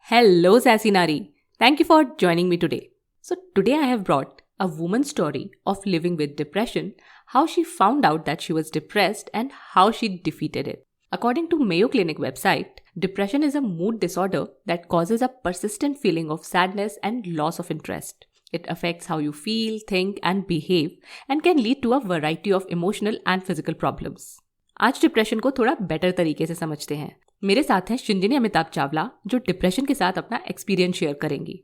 Hello, Sassy Nari. Thank you for joining me today. So, today I have brought a woman's story of living with depression, how she found out that she was depressed, and how she defeated it. According to Mayo Clinic website, depression is a mood disorder that causes a persistent feeling of sadness and loss of interest. It affects how you feel, think, and behave and can lead to a variety of emotional and physical problems. आज depression को थोड़ा better तरीके से समझते हैं। मेरे साथ हैं शिंजिनी अमिताभ चावला जो डिप्रेशन के साथ अपना एक्सपीरियंस शेयर करेंगी।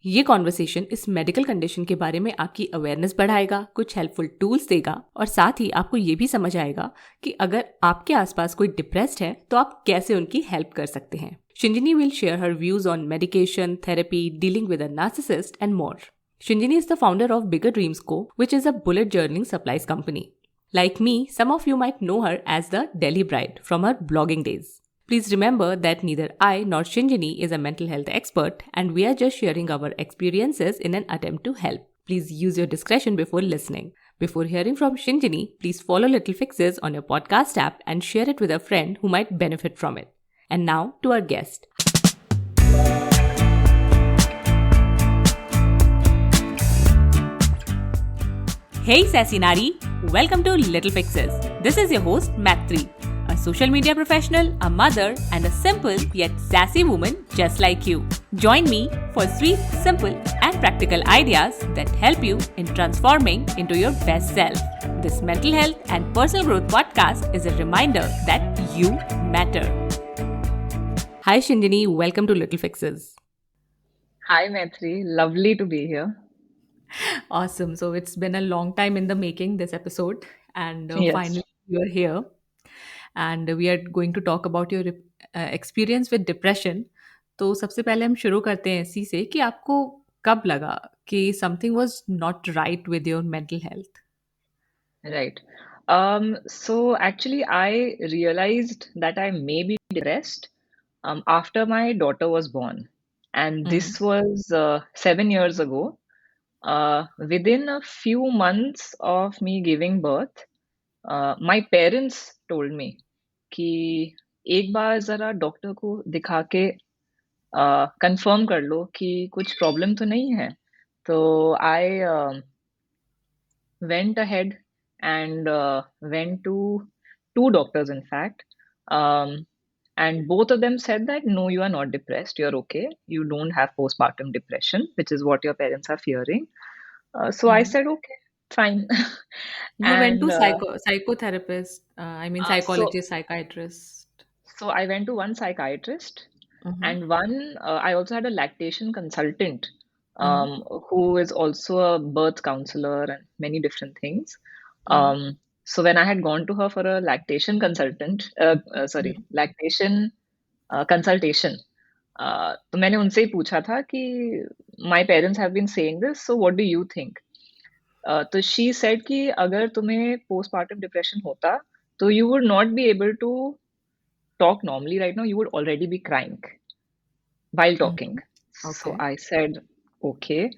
ये कॉन्वर्सेशन इस मेडिकल कंडीशन के बारे में आपकी अवेयरनेस बढ़ाएगा, कुछ हेल्पफुल टूल्स देगा और साथ ही आपको ये भी समझ आएगा कि अगर आपके आसपास कोई डिप्रेस्ड है तो आप कैसे उनकी हेल्प कर सकते हैं। Shinjini will share her views on medication, therapy, dealing with a narcissist and more. Shinjini is the founder of Bigger Dreams Co., which is a bullet journaling supplies company. Like me, some of you might know her as the Delhi Bride from her blogging days. Please remember that neither I nor Shinjini is a mental health expert and we are just sharing our experiences in an attempt to help. Please use your discretion before listening. Before hearing from Shinjini, please follow Little Fixes on your podcast app and share it with a friend who might benefit from it. And now to our guest. Hey Sassy Nari, welcome to Little Fixes. This is your host Matri, a social media professional, a mother and a simple yet sassy woman just like you. Join me for sweet, simple and practical ideas that help you in transforming into your best self. This mental health and personal growth podcast is a reminder that you matter. Hi Shinjini, welcome to Little Fixes. Hi Maitri, lovely to be here. Awesome. So it's been a long time in the making, this episode, and Yes. finally you're here. And we are going to talk about your experience with depression. तो सबसे पहले हम शुरू करते हैं इसी से कि आपको कब लगा कि something was not right with your mental health? Right. So actually I realized that I may be depressed after my daughter was born. And this was 7 years ago. Within a few months of me giving birth, my parents told me कि एक बार जरा doctor को दिखा के confirm कर लो कि कुछ problem तो नहीं है। तो आई went ahead and went to two doctors, in fact. And both of them said that no, you are not depressed, you're okay. You don't have postpartum depression, which is what your parents are fearing. So I said, okay, fine. You went to And psychotherapist, so, psychologist, psychiatrist. so I went to one psychiatrist Mhm. and one, I also had a lactation consultant Mhm. who is also a birth counselor and many different things. Mhm. So when I had gone to her for a lactation lactation consultation, तो मैंने उनसे ही पूछा था कि my parents have been saying this, so what do you think? तो she said कि अगर तुम्हें postpartum depression होता, तो you would not be able to talk normally right now. You would already be crying while talking. So Okay. I said, okay.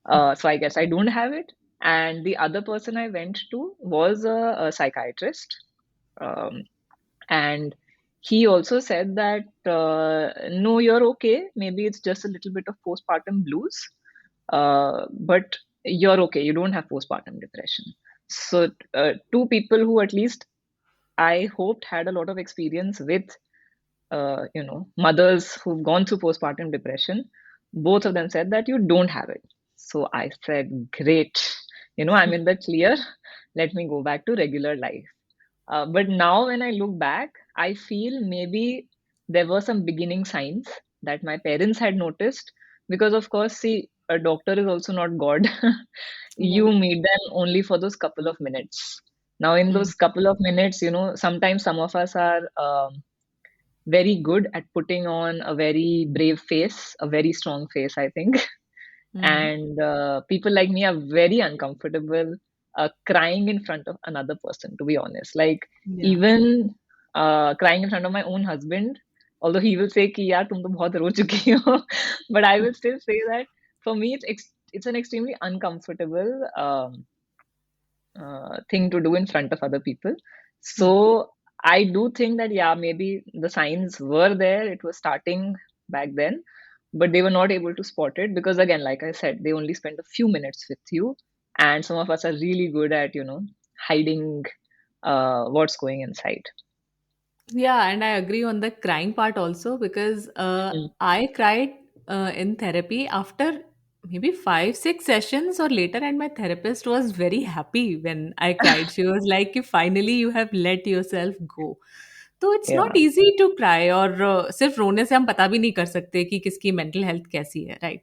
So I guess I don't have it. And the other person I went to was a psychiatrist. Um, and he also said that, no, you're okay. Maybe it's just a little bit of postpartum blues. But you're okay. You don't have postpartum depression. So two people who at least I hoped had a lot of experience with mothers who've gone through postpartum depression, both of them said that you don't have it. So I said, great, I'm in the clear. Let me go back to regular life. But now when I look back, I feel maybe there were some beginning signs that my parents had noticed because, of course, see, a doctor is also not God. You Right. meet them only for those couple of minutes. Now, in those couple of minutes, sometimes some of us are very good at putting on a very brave face, a very strong face, I think. Mhm. And people like me are very uncomfortable crying in front of another person, to be honest. Like, Yeah. even crying in front of my own husband, although he will say कि यार तुम तो बहुत रो चुकी हो, but I will still say that for me it's an extremely uncomfortable thing to do in front of other people. So I do think that, yeah, maybe the signs were there. It was starting back then. but they were not able to spot it because, again, like I said, they only spend a few minutes with you, and some of us are really good at, hiding what's going inside. Yeah, and I agree on the crying part also because Mm. I cried in therapy after maybe 5, 6 sessions or later, and my therapist was very happy when I cried. She was like, "कि finally you have let yourself go." तो it's not Yeah. easy to cry और सिर्फ रोने से हम पता भी नहीं कर सकते कि किसकी mental health कैसी है, right?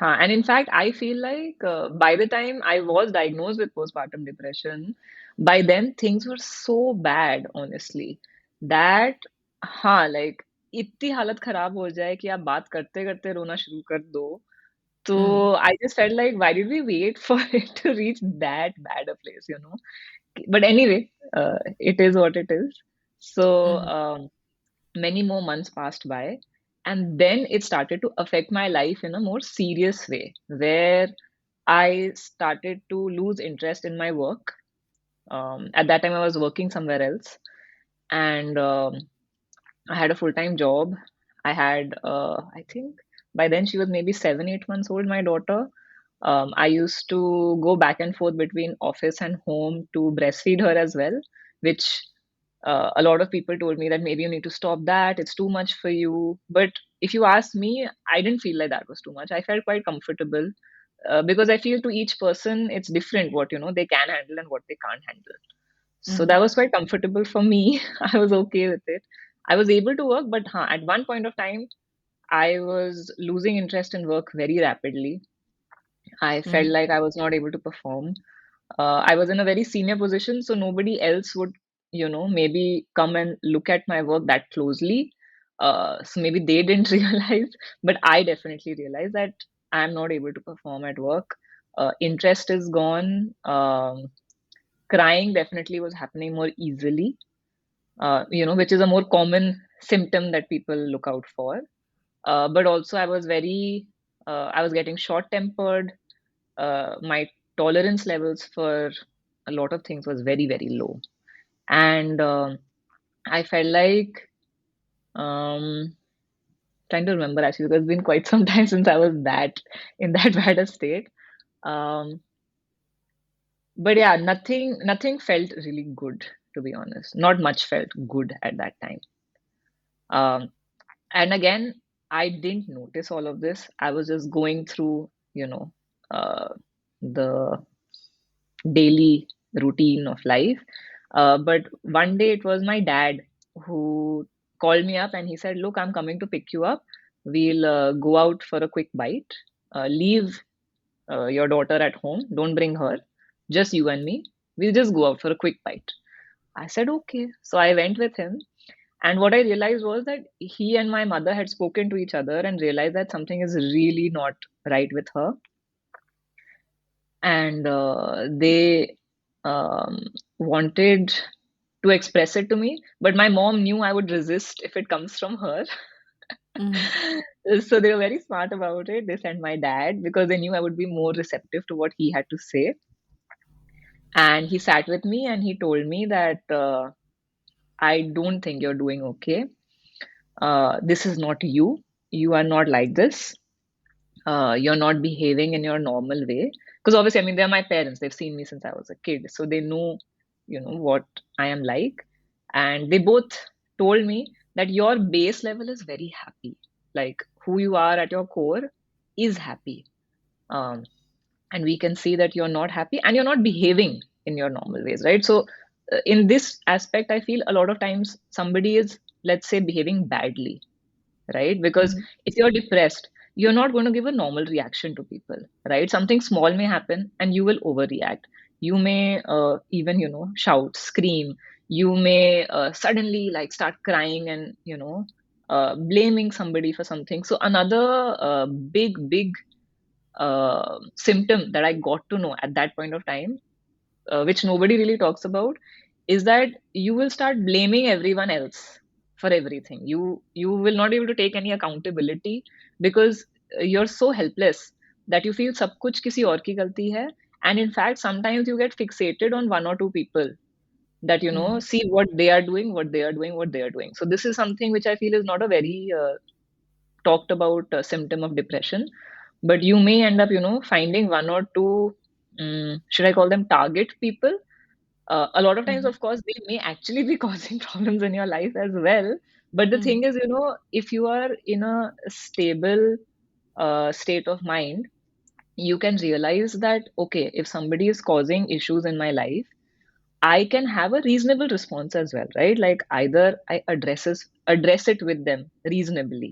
And in fact, I feel like by the time I was diagnosed with postpartum depression, by then things were so bad, honestly, that like इतनी हालत खराब हो जाए कि आप बात करते-करते रोना शुरू कर दो, तो Mm, I just felt like, why did we wait for it to reach that bad a place? But anyway, it is what it is. So, mhm, many more months passed by, and then it started to affect my life in a more serious way, where I started to lose interest in my work. At that time, I was working somewhere else, and I had a full-time job. I had, I think by then she was maybe 7, 8 months old, my daughter. I used to go back and forth between office and home to breastfeed her as well, which a lot of people told me that maybe you need to stop that. It's too much for you. But if you ask me, I didn't feel like that was too much. I felt quite comfortable because I feel to each person it's different what they can handle and what they can't handle. So that mhm, was quite comfortable for me. I was okay with it. I was able to work, but at one point of time, I was losing interest in work very rapidly. I felt mhm, like I was not able to perform. I was in a very senior position, so nobody else would, maybe come and look at my work that closely. So maybe they didn't realize, but I definitely realized that I'm not able to perform at work. Interest is gone. Crying definitely was happening more easily, which is a more common symptom that people look out for. But also, I was getting short tempered. My tolerance levels for a lot of things was very, very low. And I felt like, um, trying to remember actually, because it's been quite some time since I was that in that bad a state. Um, but yeah, nothing felt really good, to be honest. Not much felt good at that time. Um, and again, I didn't notice all of this. I was just going through, the daily routine of life. But one day it was my dad who called me up and he said, "Look, I'm coming to pick you up. We'll go out for a quick bite. Leave your daughter at home. Don't bring her. Just you and me. We'll just go out for a quick bite." I said, "Okay." So I went with him. And what I realized was that he and my mother had spoken to each other and realized that something is really not right with her. And they wanted to express it to me, but my mom knew I would resist if it comes from her. mhm, So they were very smart about it. They sent my dad because they knew I would be more receptive to what he had to say. And he sat with me and he told me that I don't think you're doing okay. This is not you. You are not like this. You're not behaving in your normal way. Because obviously, I mean, they're my parents. They've seen me since I was a kid, so they know, what I am like. And they both told me that your base level is very happy. Like who you are at your core is happy. Um, and we can see that you're not happy and you're not behaving in your normal ways, right? So, in this aspect, I feel a lot of times somebody is, let's say, behaving badly, right? Because mhm, if you're depressed, you're not going to give a normal reaction to people, right? Something small may happen and you will overreact. You may even, shout, scream. You may suddenly like start crying and, blaming somebody for something. So another big symptom that I got to know at that point of time, which nobody really talks about, is that you will start blaming everyone else for everything. You will not be able to take any accountability because you're so helpless that you feel सब कुछ किसी और की गलती है. And in fact, sometimes you get fixated on one or two people that mhm, see what they are doing, what they are doing, what they are doing. So this is something which I feel is not a very talked about a symptom of depression, but you may end up, finding one or two, should I call them target people? A lot of times, Mhm. of course, they may actually be causing problems in your life as well. But the Mhm. thing is, if you are in a stable state of mind, you can realize that, okay, if somebody is causing issues in my life, I can have a reasonable response as well, right? Like either I address it with them reasonably.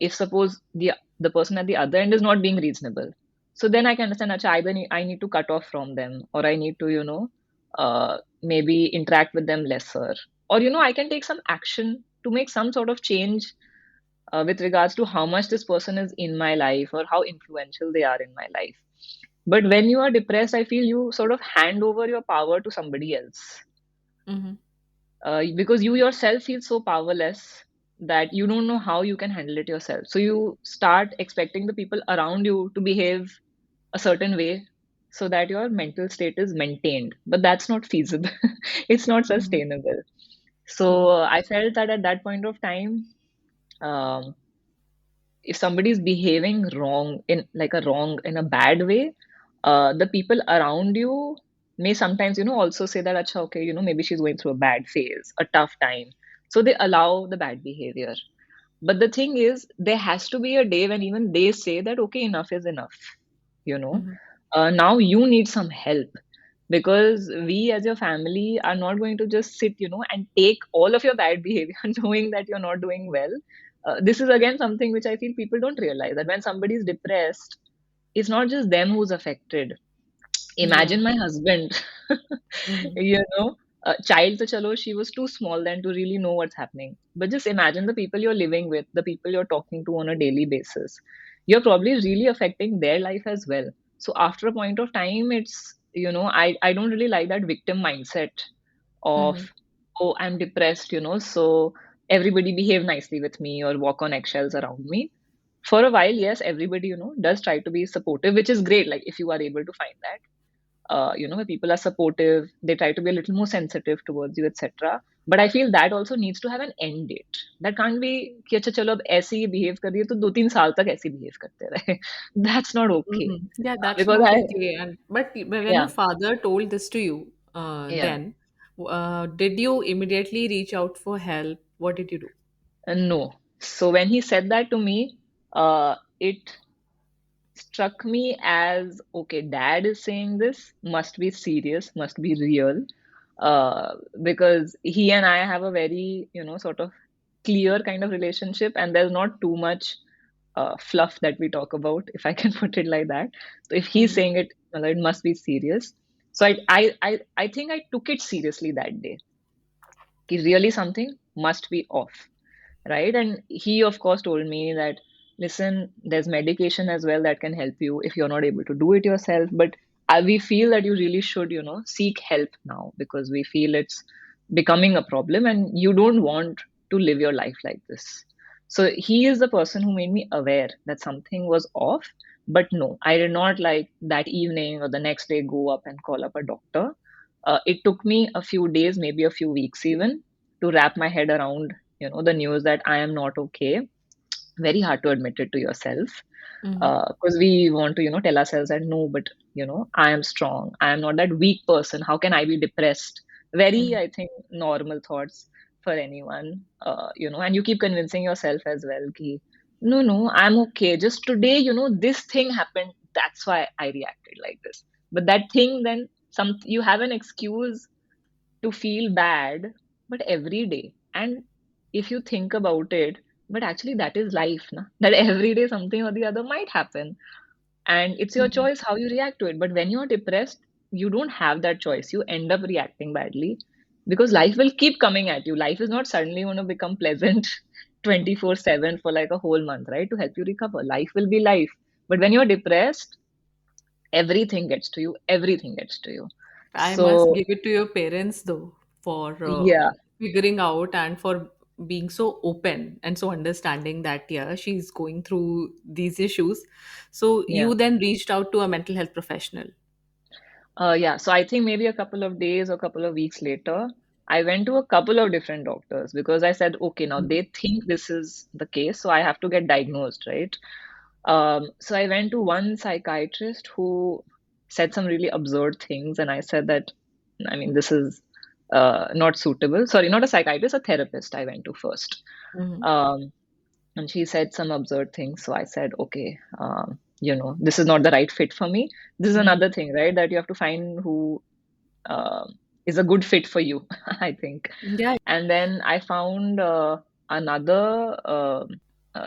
If suppose the person at the other end is not being reasonable, so then I can understand, acha, either I need to cut off from them, or I need to, maybe interact with them lesser, or I can take some action to make some sort of change with regards to how much this person is in my life or how influential they are in my life. But when you are depressed, I feel you sort of hand over your power to somebody else, Mhm. because you yourself feel so powerless that you don't know how you can handle it yourself. So you start expecting the people around you to behave a certain way so that your mental state is maintained. But that's not feasible. It's not Mhm. sustainable. So Mhm. I felt that at that point of time, um, if somebody is behaving wrong in like a wrong in a bad way, the people around you may sometimes, also say that, Acha, okay, maybe she's going through a bad phase, a tough time. So they allow the bad behavior. But the thing is, there has to be a day when even they say that, okay, enough is enough. You know, Mhm. now you need some help, because we as your family are not going to just sit, and take all of your bad behavior, knowing that you're not doing well. This is again something which I feel people don't realize, that when somebody is depressed, it's not just them who's affected. Yeah. Imagine my husband, Mhm. you know, child to chalo, she was too small then to really know what's happening. But just imagine the people you're living with, the people you're talking to on a daily basis. You're probably really affecting their life as well. So after a point of time, it's, I don't really like that victim mindset of, Mhm. oh, I'm depressed, so everybody behave nicely with me or walk on eggshells around me. For a while, yes, everybody, does try to be supportive, which is great. Like if you are able to find that, where people are supportive, they try to be a little more sensitive towards you, etc. But I feel that also needs to have an end date. That can't be कि अच्छा चलो अब ऐसे ही behave कर रही है तो 2-3 साल तक ऐसे ही behave करते रहे. That's not okay. Mhm. Yeah, that's Because not I okay. And but when yeah your father told this to you, yeah then did you immediately reach out for help? What did you do? no. So when he said that to me, it struck me as, okay, dad is saying this, must be serious, must be real, because he and I have a very, sort of clear kind of relationship, and there's not too much fluff that we talk about, if I can put it like that. So if he's Mhm. saying it, well, it must be serious. So I think I took it seriously that day. Ki really something must be off, right? And he, of course, told me that, listen, there's medication as well that can help you if you're not able to do it yourself. But we feel that you really should, seek help now, because we feel it's becoming a problem and you don't want to live your life like this. So he is the person who made me aware that something was off. But no, I did not like that evening or the next day go up and call up a doctor. It took me a few days, maybe a few weeks even, to wrap my head around, the news that I am not okay. Very hard to admit it to yourself, Mhm. because we want to, tell ourselves that no, but I am strong. I am not that weak person. How can I be depressed? Very, Mhm. I think, normal thoughts for anyone, and you keep convincing yourself as well. Ki, no, no, I'm okay. Just today, this thing happened. That's why I reacted like this. But that thing, then you have an excuse to feel bad, but every day. And if you think about it, but actually that is life, na? That every day something or the other might happen. And it's your Mhm. choice how you react to it. But when you're depressed, you don't have that choice. You end up reacting badly because life will keep coming at you. Life is not suddenly going to become pleasant 24/7 for like a whole month, right? To help you recover. Life will be life. But when you're depressed, everything gets to you. Everything gets to you. I must So, give it to your parents though for yeah, figuring out and for being so open and so understanding that yeah she's going through these issues. So yeah. you then reached out to a mental health professional. Yeah, so I think maybe a couple of days or couple of weeks later, I went to a couple of different doctors because I said, okay, now Mm-hmm. they think this is the case, so I have to get diagnosed, right? So I went to one psychiatrist who said some really absurd things, and I said that, I mean, this is not suitable. Sorry, not a psychiatrist, a therapist I went to first. Mm-hmm. Um, and she said some absurd things. So I said, okay, this is not the right fit for me. This is Mm-hmm. another thing, right? That you have to find who uh, is a good fit for you, I think. Yeah. And then I found another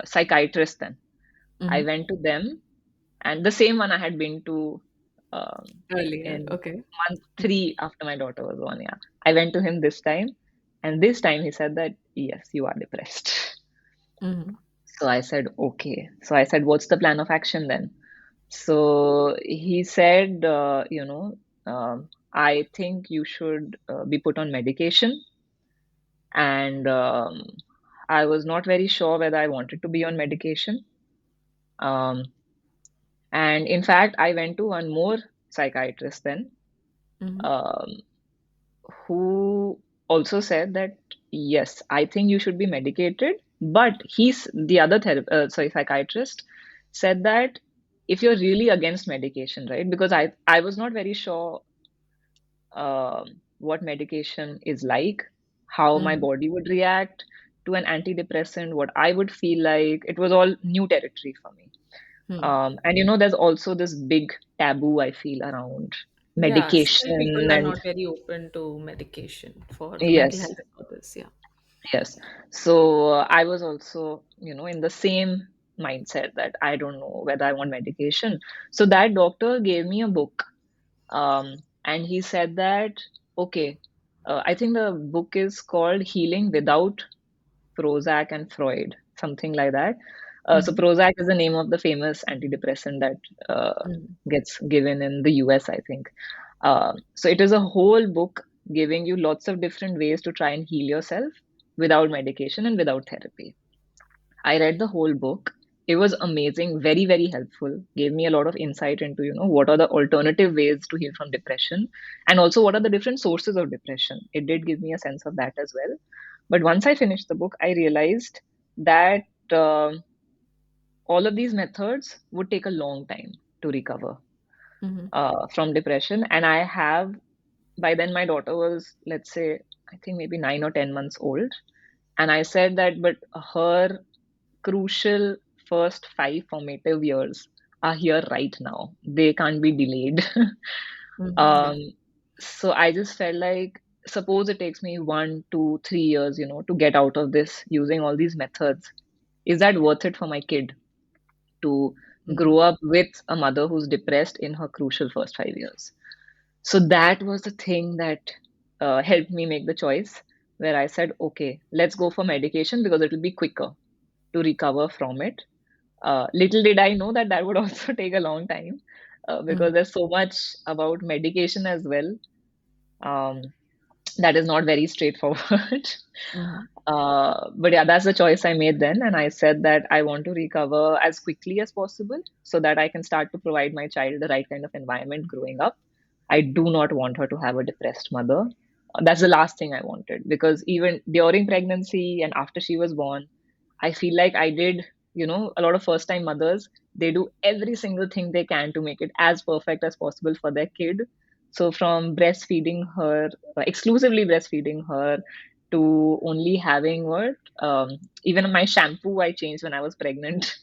psychiatrist then. I Mm-hmm. went to them, and the same one I had been to um, Earlier. in Okay. month three after my daughter was born. Yeah, I went to him this time, and this time he said that yes, you are depressed. Mm-hmm. So I said, okay. So I said, what's the plan of action then? So he said, I think you should be put on medication. And I was not very sure whether I wanted to be on medication. Um, and in fact, I went to one more psychiatrist then, Mm-hmm. um, who also said that, yes, I think you should be medicated. But the other psychiatrist said that if you're really against medication, right? Because I was not very sure what medication is like, how my Mm-hmm. body would react to an antidepressant, what I would feel like. It was all new territory for me. Hmm. And there's also this big taboo I feel around Yeah, still medication people are and not very open to medication for mental yes, health disorders. Yeah. yes. So I was also, in the same mindset that I don't know whether I want medication. So that doctor gave me a book, and he said that, okay, I think the book is called Healing Without Prozac and Freud, something like that. So Mm-hmm. Prozac is the name of the famous antidepressant that Mm-hmm. gets given in the US, I think. So it is a whole book giving you lots of different ways to try and heal yourself without medication and without therapy. I read the whole book. It was amazing, very, very helpful. Gave me a lot of insight into, what are the alternative ways to heal from depression and also what are the different sources of depression. It did give me a sense of that as well. But once I finished the book, I realized that all of these methods would take a long time to recover Mm-hmm. from depression. And I have, by then, my daughter was, let's say, I think maybe 9 or 10 months old. And I said that, but her crucial first 5 formative years are here right now. They can't be delayed. Mm-hmm. Yeah. um, so I just felt like, suppose it takes me 1, 2, 3 years, to get out of this using all these methods. Is that worth it for my kid to Mm-hmm. grow up with a mother who's depressed in her crucial first 5 years? So that was the thing that helped me make the choice where I said, okay, let's go for medication because it'll be quicker to recover from it. Little did I know that that would also take a long time because Mm-hmm. there's so much about medication as well um, that is not very straightforward. Mm-hmm. But yeah, that's the choice I made then. And I said that I want to recover as quickly as possible so that I can start to provide my child the right kind of environment growing up. I do not want her to have a depressed mother. That's the last thing I wanted because even during pregnancy and after she was born, I feel like I did, a lot of first time mothers, they do every single thing they can to make it as perfect as possible for their kid. So from breastfeeding her, exclusively breastfeeding her, to only having what, even my shampoo I changed when I was pregnant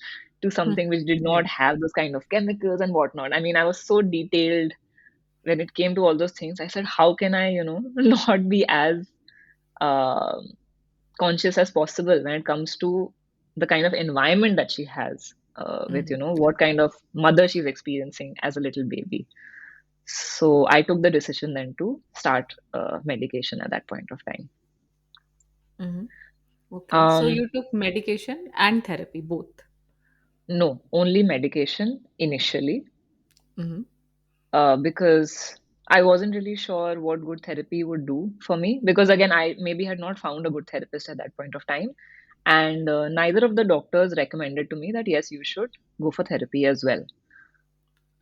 to something which did Yeah. not have those kind of chemicals and whatnot. I mean, I was so detailed when it came to all those things. I said, how can I, not be as uh, conscious as possible when it comes to the kind of environment that she has with, Mm-hmm. what kind of mother she's experiencing as a little baby. So I took the decision then to start medication at that point of time. Mm-hmm. Okay. So Um, you took medication and therapy both. no, only medication initially, Mm-hmm. because I wasn't really sure what good therapy would do for me. Because again, I maybe had not found a good therapist at that point of time. And neither of the doctors recommended to me that, yes, you should go for therapy as well.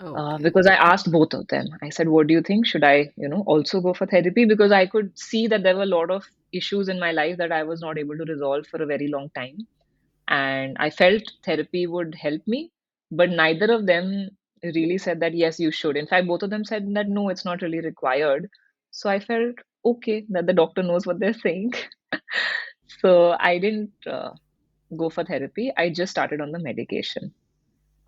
Okay. because I asked both of them. I said, "What do you think? Should I, also go for therapy?" Because I could see that there were a lot of issues in my life that I was not able to resolve for a very long time, and I felt therapy would help me. But neither of them really said that yes, you should. In fact, both of them said that no, it's not really required. So I felt okay that the doctor knows what they're saying. So I didn't go for therapy. I just started on the medication.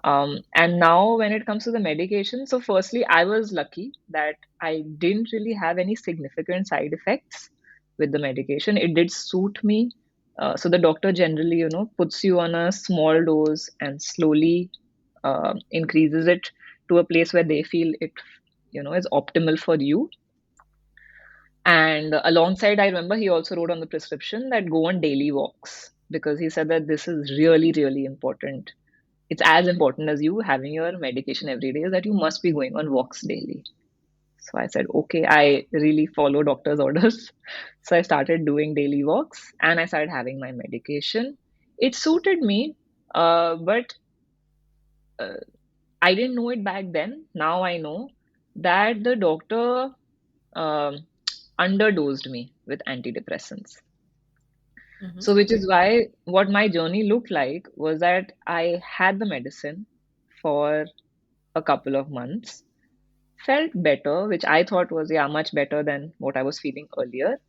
And now, when it comes to the medication, so firstly, I was lucky that I didn't really have any significant side effects with the medication. It did suit me. So the doctor generally, puts you on a small dose and slowly increases it to a place where they feel it, is optimal for you. And alongside, I remember he also wrote on the prescription that go on daily walks because he said that this is really, really important. It's as important as you having your medication every day, is that you must be going on walks daily. So I said, okay, I really follow doctor's orders. So I started doing daily walks and I started having my medication. It suited me, but uh, I didn't know it back then. Now I know that the doctor um, underdosed me with antidepressants. Mm-hmm. So, which is why what my journey looked like was that I had the medicine for a couple of months, felt better, which I thought was, yeah, much better than what I was feeling earlier.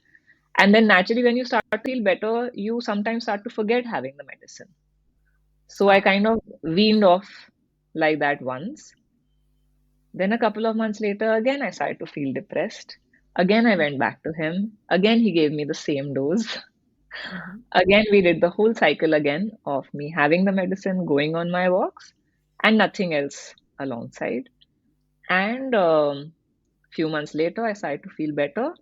And then naturally, when you start to feel better, you sometimes start to forget having the medicine. So I Oh. kind of weaned off like that once. Then a couple of months later, again, I started to feel depressed. Again, I went back to him. Again, he gave me the same dose. Mm-hmm. Again, we did the whole cycle again of me having the medicine, going on my walks, and nothing else alongside. And few months later, I started to feel better.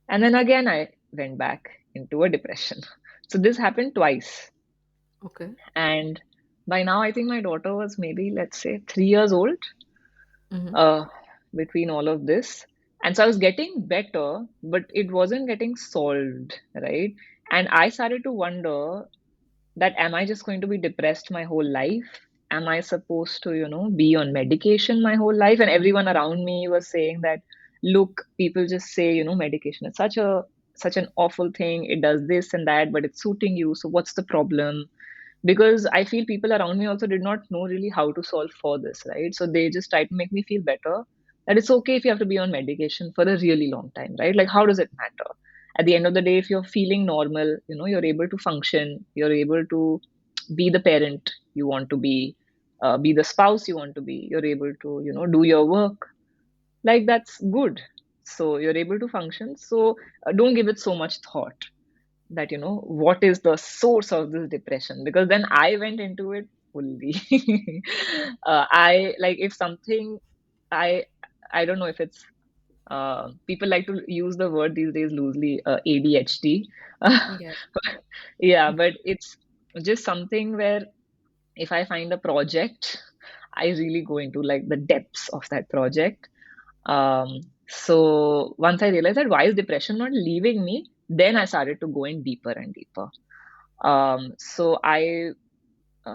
And then again, I went back into a depression. So this happened twice. Okay. And by now, I think my daughter was maybe, let's say, 3 years old Mm-hmm. uh, between all of this. And so I was getting better, but it wasn't getting solved, right? And I started to wonder that am I just going to be depressed my whole life? Am I supposed to, be on medication my whole life? And everyone around me was saying that, look, people just say, medication is such an awful thing. It does this and that, but it's suiting you. So what's the problem? Because I feel people around me also did not know really how to solve for this, right? So they just try to make me feel better that it's okay if you have to be on medication for a really long time, right? Like, how does it matter? At the end of the day, if you're feeling normal, you're able to function, you're able to be the parent you want to be the spouse you want to be, you're able to, do your work, like that's good. So you're able to function. So don't give it so much thought that what is the source of this depression, because then I went into it fully. I like if something I I don't know if it's people like to use the word these days loosely, ADHD. Yeah. Yeah, but it's just something where if I find a project, I really go into like the depths of that project. So once I realized that why is depression not leaving me, then I started to go in deeper and deeper. So I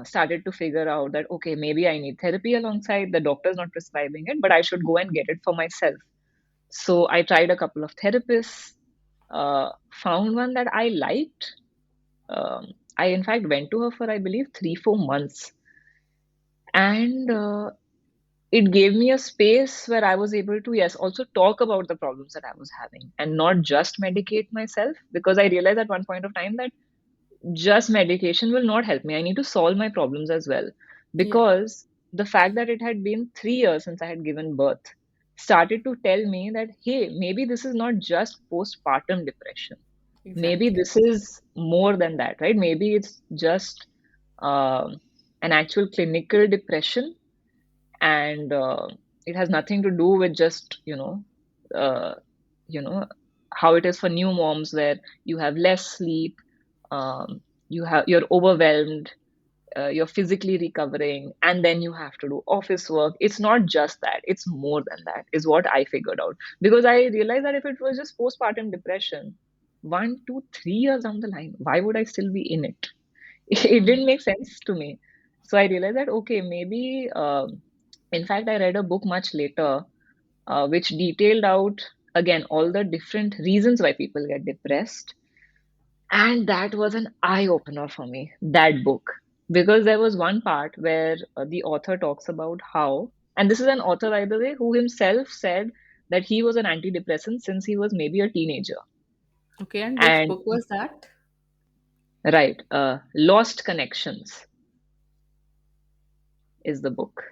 started to figure out that okay, maybe I need therapy alongside. The doctor's not prescribing it, but I should go and get it for myself. So I tried a couple of therapists, found one that I liked. I in fact went to her for I believe 3 4 months, and it gave me a space where I was able to, yes, also talk about the problems that I was having and not just medicate myself, because I realized at one point of time that just medication will not help me. I need to solve my problems as well. Yeah. Because the fact that it had been 3 years since I had given birth started to tell me that, hey, maybe this is not just postpartum depression. Maybe Exactly. this is more than that, right? Maybe it's just um an actual clinical depression, and it has nothing to do with just uh, you know how it is for new moms, where you have less sleep, you're overwhelmed, you're physically recovering, and then you have to do office work. It's not just that, it's more than that, is what I figured out. Because I realized that if it was just postpartum depression 1 2 3 years down the line, why would I still be in it? It Mm-hmm. didn't make sense to me. So I realized that okay, maybe In fact, I read a book much later, which detailed out again all the different reasons why people get depressed. And that was an eye opener for me, that book. Because there was one part where the author talks about how, and this is an author, by the way, who himself said that he was an antidepressant since he was maybe a teenager. Okay, and which And book was that? right, Lost Connections is the book.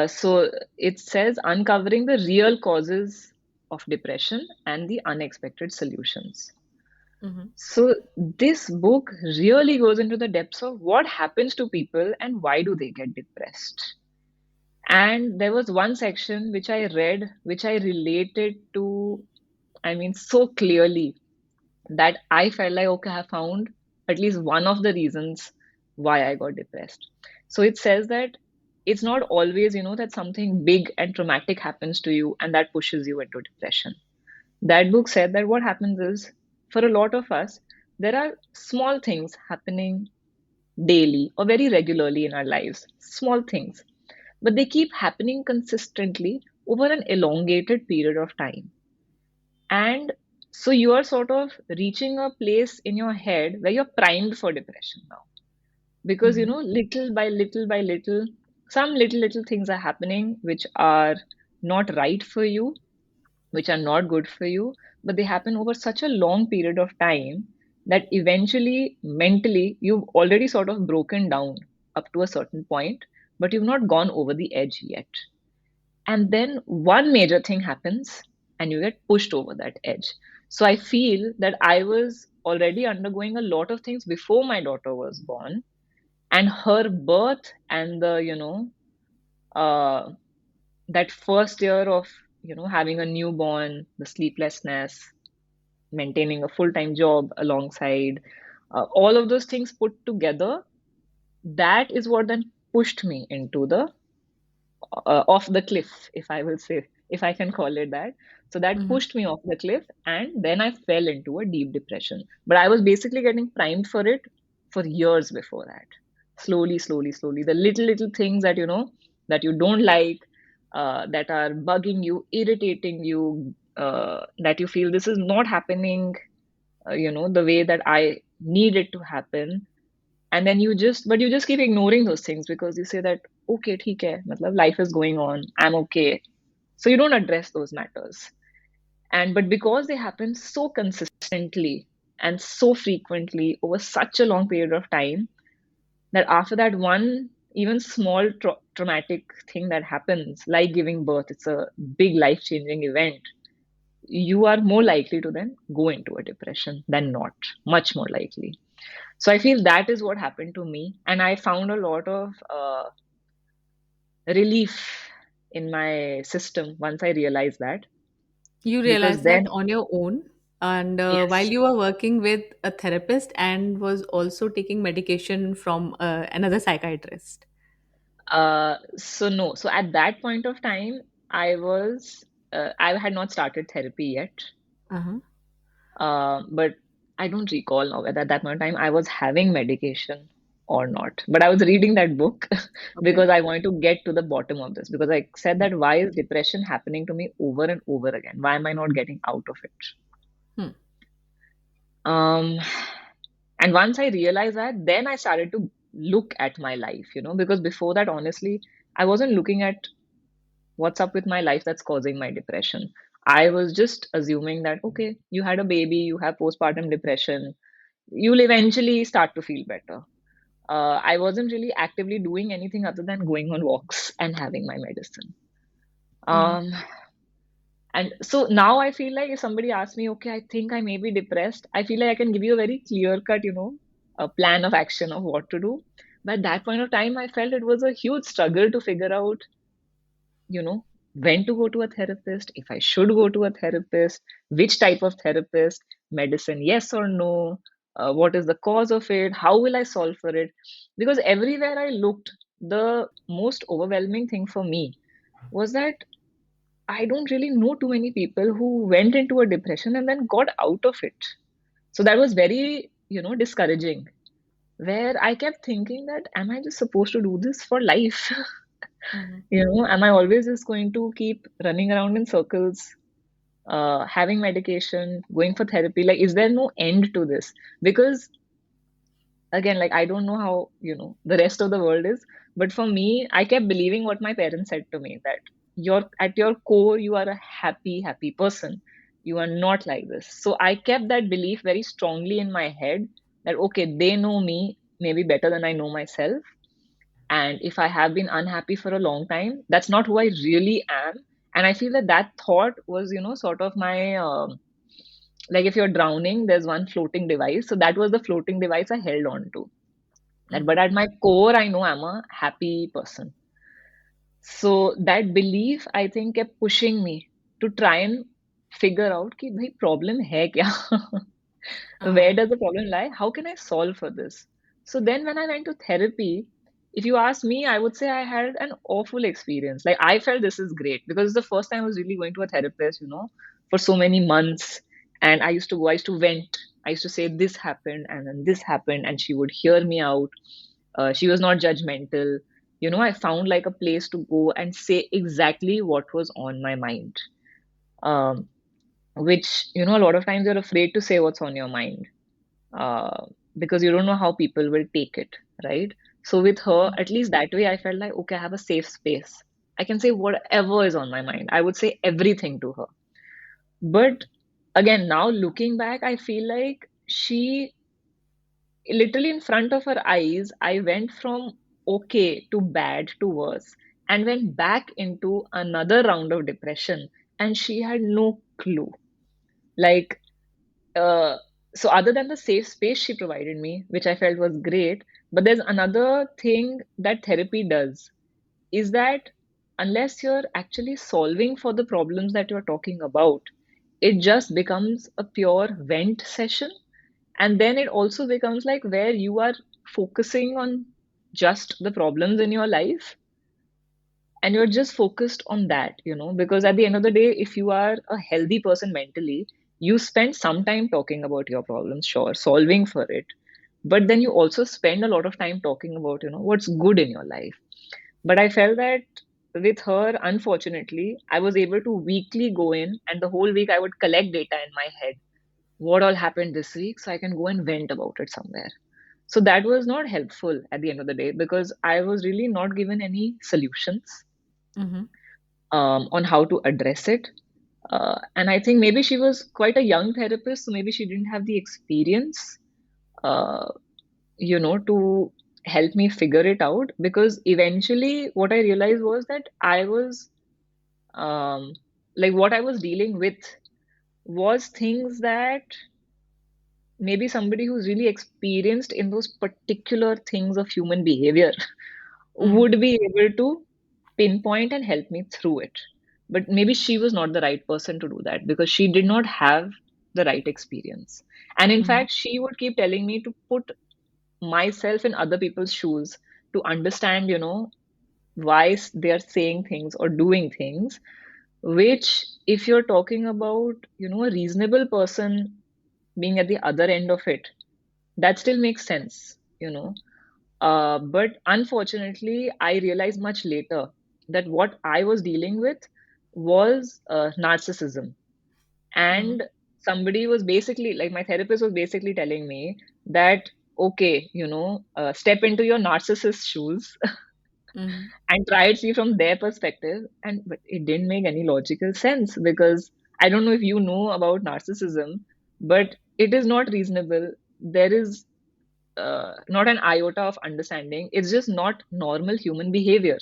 So it says uncovering the real causes of depression and the unexpected solutions. Mm-hmm. So this book really goes into the depths of what happens to people and why do they get depressed. And there was one section which I read, which I related to, I mean, so clearly that I felt like, okay, I found at least one of the reasons why I got depressed. So it says that it's not always, that something big and traumatic happens to you and that pushes you into depression. That book said that what happens is, for a lot of us, there are small things happening daily or very regularly in our lives, small things, but they keep happening consistently over an elongated period of time. And so you are sort of reaching a place in your head where you're primed for depression now. Because, Mm-hmm. little by little by little, some little things are happening which are not right for you, which are not good for you, but they happen over such a long period of time that eventually, mentally, you've already sort of broken down up to a certain point, but you've not gone over the edge yet. And then one major thing happens and you get pushed over that edge. So I feel that I was already undergoing a lot of things before my daughter was born, and her birth and the, uh, that first year of, having a newborn, the sleeplessness, maintaining a full-time job alongside, all of those things put together, that is what then pushed me into the off the cliff, if I will say, if I can call it that. So that Mm-hmm. pushed me off the cliff, and then I fell into a deep depression. But I was basically getting primed for it for years before that. Slowly, slowly, slowly. The little things that that you don't like, that are bugging you, irritating you, that you feel this is not happening, the way that I need it to happen. And then but you just keep ignoring those things because you say that, okay, theek hai, matlab life is going on, I'm okay. So you don't address those matters. But because they happen so consistently and so frequently over such a long period of time, that after that one even small traumatic thing that happens, like giving birth, it's a big life changing event, you are more likely to then go into a depression than not, much more likely. So I feel that is what happened to me, and I found a lot of relief in my system once I realized that. You Because realized that then, on your own, and while yes, you were working with a therapist and was also taking medication from another psychiatrist. so no, so at that point of time, I had not started therapy yet, Uh-huh. but I don't recall now whether at that point of time I was having medication or not. But I was reading that book Okay. because I wanted to get to the bottom of this. Because I said that why is depression happening to me over and over again? Why am I not getting out of it? Hmm. Um, and once I realized that, then I started to look at my life, because before that, honestly, I wasn't looking at what's up with my life that's causing my depression. I was just assuming that, okay, you had a baby, you have postpartum depression, you'll eventually start to feel better. I wasn't really actively doing anything other than going on walks and having my medicine. Mm-hmm. Um, and so now I feel like if somebody asks me, okay, I think I may be depressed, I feel like I can give you a very clear cut, a plan of action of what to do. But at that point of time, I felt it was a huge struggle to figure out, you know, when to go to a therapist, if I should go to a therapist, which type of therapist, medicine, yes or no, what is the cause of it, how will I solve for it? Because everywhere I looked, the most overwhelming thing for me was that I don't really know too many people who went into a depression and then got out of it. So that was very, discouraging, where I kept thinking that, am I just supposed to do this for life? Mhm. Am I always just going to keep running around in circles, having medication, going for therapy? Like, is there no end to this? Because again, like, I don't know how, the rest of the world is, but for me, I kept believing what my parents said to me, that you're at your core, you are a happy person. You are not like this. So I kept that belief very strongly in my head that, okay, they know me maybe better than I know myself. And if I have been unhappy for a long time, that's not who I really am. And I feel that that thought was, sort of my, like, if you're drowning, there's one floating device. So that was the floating device I held on to. But Mhm. at my core, I know I'm a happy person. So that belief, I think, kept pushing me to try and figure out कि भाई problem है क्या? Where Uh-huh. does the problem lie? How can I solve for this? So then when I went to therapy, if you ask me, I would say I had an awful experience. Like, I felt this is great because it's the first time I was really going to a therapist, for so many months. And I used to vent. I used to say this happened and then this happened, and she would hear me out. She was not judgmental. I found like a place to go and say exactly what was on my mind. Um, which, a lot of times you're afraid to say what's on your mind, uh, because you don't know how people will take it, right? So with her, at least that way, I felt like, okay, I have a safe space. I can say whatever is on my mind. I would say everything to her. But again, now looking back, I feel like she literally in front of her eyes, I went from okay to bad to worse and went back into another round of depression. And she had no clue. Like, uh, so other than the safe space she provided me, which I felt was great, but there's another thing that therapy does is that unless you're actually solving for the problems that you're talking about, it just becomes a pure vent session. And then it also becomes like where you are focusing on just the problems in your life and you're just focused on that, because at the end of the day, if you are a healthy person mentally, you spend some time talking about your problems, sure, solving for it. But then you also spend a lot of time talking about, what's good in your life. But I felt that with her, unfortunately, I was able to weekly go in and the whole week I would collect data in my head. What all happened this week? So I can go and vent about it somewhere. So that was not helpful at the end of the day because I was really not given any solutions Mhm. on how to address it. And I think maybe she was quite a young therapist, so maybe she didn't have the experience, uh, to help me figure it out. Because eventually, what I realized was that I was like what I was dealing with was things that maybe somebody who's really experienced in those particular things of human behavior Mhm. would be able to pinpoint and help me through it. But maybe she was not the right person to do that because she did not have the right experience. And in Mhm. fact, she would keep telling me to put myself in other people's shoes to understand, why they are saying things or doing things, which, if you're talking about, a reasonable person being at the other end of it, that still makes sense. But unfortunately, I realized much later that what I was dealing with was narcissism. Mhm. And somebody was basically, like, my therapist was basically telling me that, okay, step into your narcissist shoes Mhm. and try and see from their perspective. And but it didn't make any logical sense because I don't know if you know about narcissism, but it is not reasonable. There is not an iota of understanding. It's just not normal human behavior.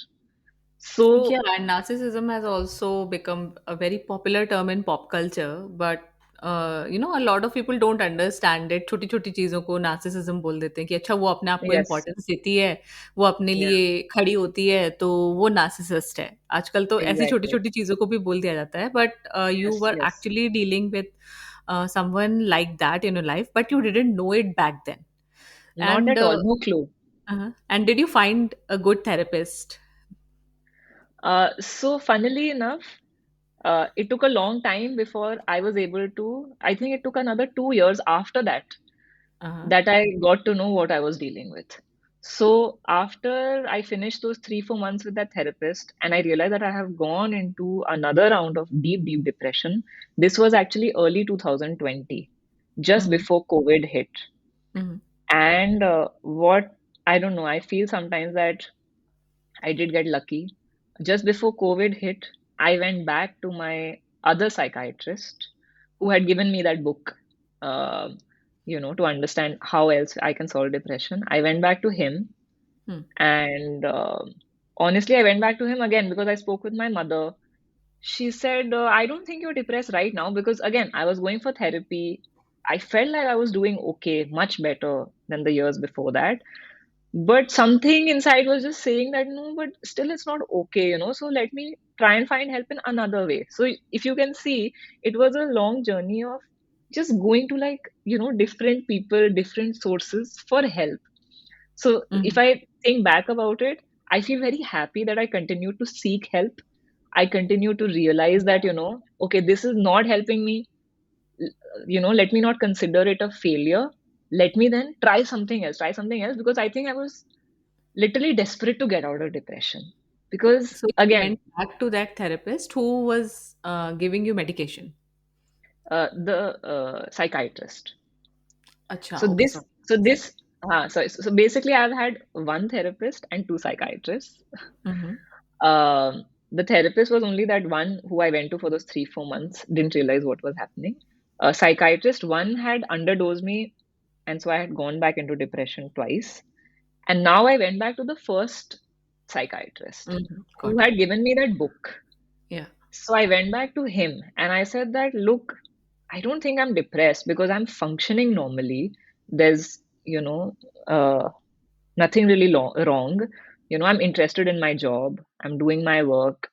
Yeah, So, and narcissism has also become a very popular term in pop culture, but a lot of people don't understand it. छोटी छोटी चीजों को narcissism बोल देते हैं कि अच्छा वो अपने आप को yes, importance देती है, वो अपने yeah, लिए खड़ी होती है, तो वो narcissist है. आजकल तो ऐसी छोटी exactly. छोटी चीजों को भी बोल दिया जाता है, but you Yes, were yes. actually dealing with someone like that in your life, but you didn't know it back then. Not And at all. No clue. and did you find a good therapist? So, funnily enough, it took a long time before I was able to. I think it took another 2 years after that Uh-huh. that I got to know what I was dealing with. So after I finished those 3, 4 months with that therapist, and I realized that I have gone into another round of deep, deep depression. This was actually early 2020, just Mm-hmm. before COVID hit. Mm-hmm. And what I don't know, I feel sometimes that I did get lucky. Just before COVID hit, I went back to my other psychiatrist who had given me that book, uh, to understand how else I can solve depression. I went back to him, and honestly, I went back to him again because I spoke with my mother. She said, I don't think you're depressed right now because, again, I was going for therapy. I felt like I was doing okay, much better than the years before that. But something inside was just saying that no, but still it's not okay. So let me try and find help in another way. So if you can see, it was a long journey of just going to, like, different people, different sources for help. So Mm-hmm. if I think back about it, I feel very happy that I continue to seek help. I continue to realize that, okay, this is not helping me. Let me not consider it a failure. Let me then try something else because I think I was literally desperate to get out of depression. Because So you again, went back to that therapist who was giving you medication. the psychiatrist. Acha, So okay, this, sorry. so this, so basically, I've had one therapist and two psychiatrists. Mm-hmm. The therapist was only that one who I went to for those 3, 4 months, didn't realize what was happening. Psychiatrist one had underdosed me, and so I had gone back into depression twice. And now I went back to the first psychiatrist Mm-hmm. who Got it. had given me that book. Yeah. So I went back to him and I said that, look, I don't think I'm depressed because I'm functioning normally. There's, uh, nothing really wrong. I'm interested in my job. I'm doing my work.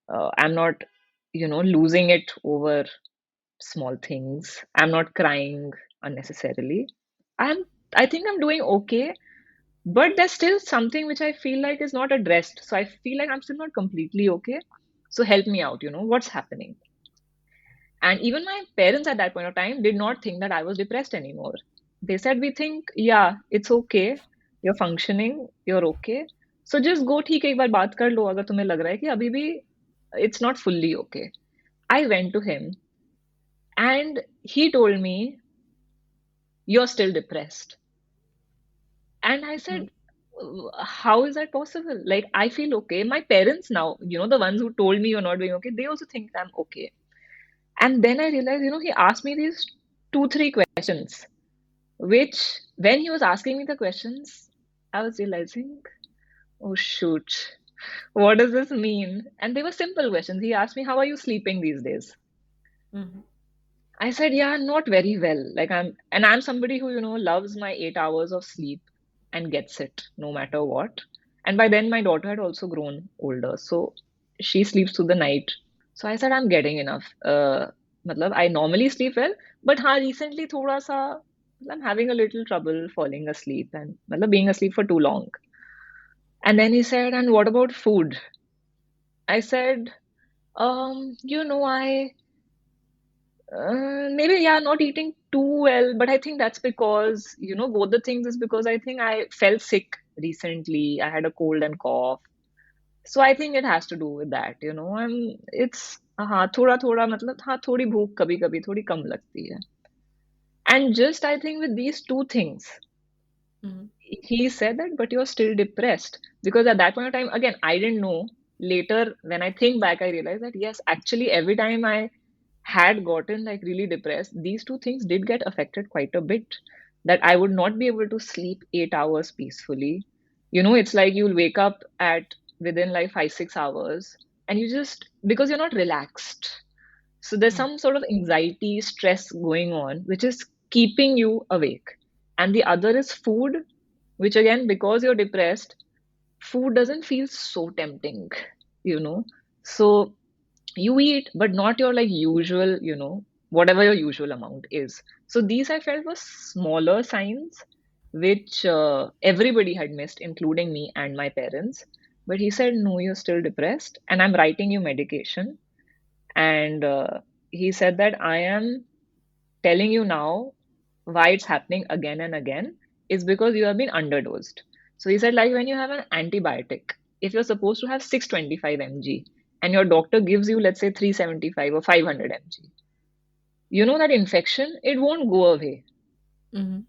I'm not, losing it over small things. I'm not crying unnecessarily. I'm, I think I'm doing okay, but there's still something which I feel like is not addressed. So I feel like I'm still not completely okay. So help me out, what's happening? And even my parents at that point of time did not think that I was depressed anymore. They said, we think, yeah, it's okay. You're functioning. You're okay. So just go ठीक है एक बार बात कर लो अगर तुम्हें लग रहा है कि अभी भी it's not fully okay. I went to him and he told me, you're still depressed. And I Mm-hmm. said, how is that possible? Like, I feel okay. My parents now, the ones who told me you're not doing okay, they also think I'm okay. And then I realized, he asked me these two, three questions, which when he was asking me the questions, I was realizing, oh, shoot, what does this mean? And they were simple questions. He asked me, how are you sleeping these days? Mm-hmm. I said, yeah, not very well. I'm somebody who, loves my 8 hours of sleep and gets it no matter what. And by then, my daughter had also grown older. So she sleeps through the night. So I said, I'm getting enough. Matlab, I normally sleep well, but recently, thoda sa, I'm having a little trouble falling asleep and being asleep for too long. And then he said, and what about food? I said, I maybe, yeah, not eating too well, but I think that's because, both the things is because I think I fell sick recently. I had a cold and cough. So I think it has to do with that. It's हाँ थोड़ा थोड़ा मतलब हाँ थोड़ी भूख कभी कभी थोड़ी कम लगती है. And just I think with these two things, Mm-hmm. he said that, but you're still depressed. Because at that point of time, again, I didn't know. Later, when I think back, I realized that yes, actually, every time I had gotten like really depressed, these two things did get affected quite a bit. That I would not be able to sleep 8 hours peacefully. It's like you'll wake up at within like 5, 6 hours, and you just because you're not relaxed. So there's some sort of anxiety, stress going on, which is keeping you awake. And the other is food, which again, because you're depressed, food doesn't feel so tempting, you know. So you eat, but not your like usual, whatever your usual amount is. So these I felt were smaller signs which everybody had missed, including me and my parents. But he said, no, you're still depressed, and I'm writing you medication. And he said that I am telling you now why it's happening again and again is because you have been underdosed. So he said, like when you have an antibiotic, if you're supposed to have 625 mg and your doctor gives you, let's say, 375 or 500 mg, you know that infection, it won't go away. Mm-hmm.